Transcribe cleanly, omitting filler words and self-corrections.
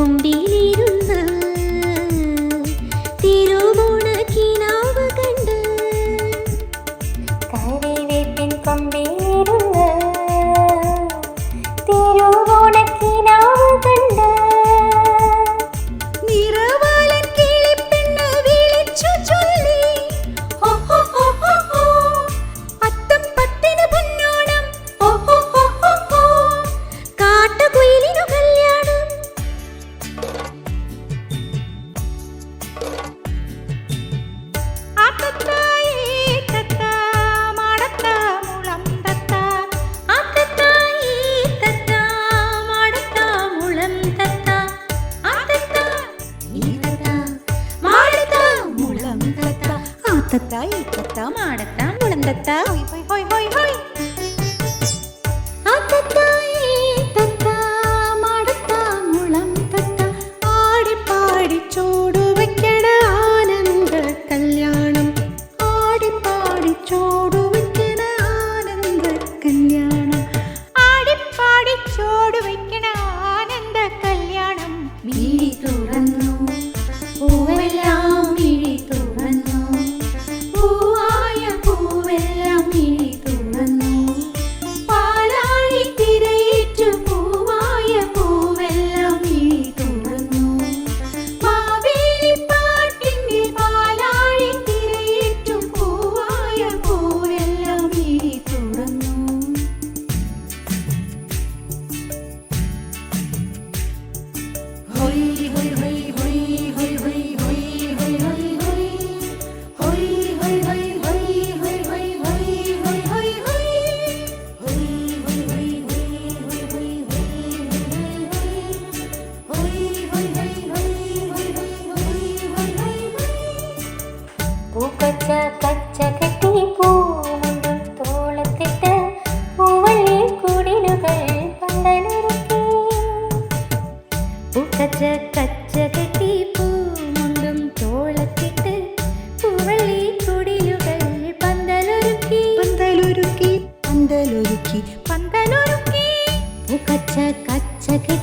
കൊമ്പിലിരുന്ന് തിരുവോണക്കിനാവ് കണ്ട് കറിവേപ്പിൻ കൊമ്പിലിരുന്ന് തിരുവോണക്കിനാവ് കണ്ട് നിറവാലൻ കിളിപ്പെണ്ണ് വിളിച്ചു ചൊല്ലി അത്തം പത്തിന് പൊന്നോണം കാട്ടുകുയിലിനു കല്യാണം. ആടിപ്പാടി ചോടു വെക്കണ ആനന്ദ കല്യാണം ആടിപ്പാടി ചോടു വെക്കണ ആനന്ദ കല്യാണം ആടിപ്പാടി ചോടു വെക്കണ ആനന്ദ കല്യാണം. മിഴി തുറന്നു പൂവെല്ലാം മിഴി തുറന്നു പൂവായ പൂവെല്ലാം മിഴി തുറന്നു പാലാഴി തിരയേറ്റു പൂവായ പൂവെല്ലാം മിഴി തുറന്നു മാവേലി പാട്ടിന്റെ പാലാഴി തിരയേറ്റു പൂവായ പൂവെല്ലാം മിഴി തുറന്നു. ഹൊയ് ഹൊയ് ഹൊയ് ഹൊയ് ഹൊയ് ഹൊയ് ഹൊയ് ഹൊയ് ഹൊയ് ഹൊയ് ഹൊയ് ഹൊയ് ഹൊയ് ഹൊയ് ഹൊയ് ഹൊയ് ഹൊയ് ഹൊയ് ഹൊയ് പൂക്കച്ച കച്ച കെട്ടി പൂമുണ്ടും തോളത്തിട്ട് പൂവള്ളി കുടിലുകൾ പന്തലൊരുക്കി പൂക്കച്ച കച്ച കെട്ടി പൂമുണ്ടും തോളത്തിട്ട് പൂവള്ളി കുടിലുകൾ പന്തലൊരുക്കി പന്തലൊരുക്കി പന്തലൊരുക്കി പന്തലൊരുക്കി പൂക്കച്ച കച്ച കെട്ടി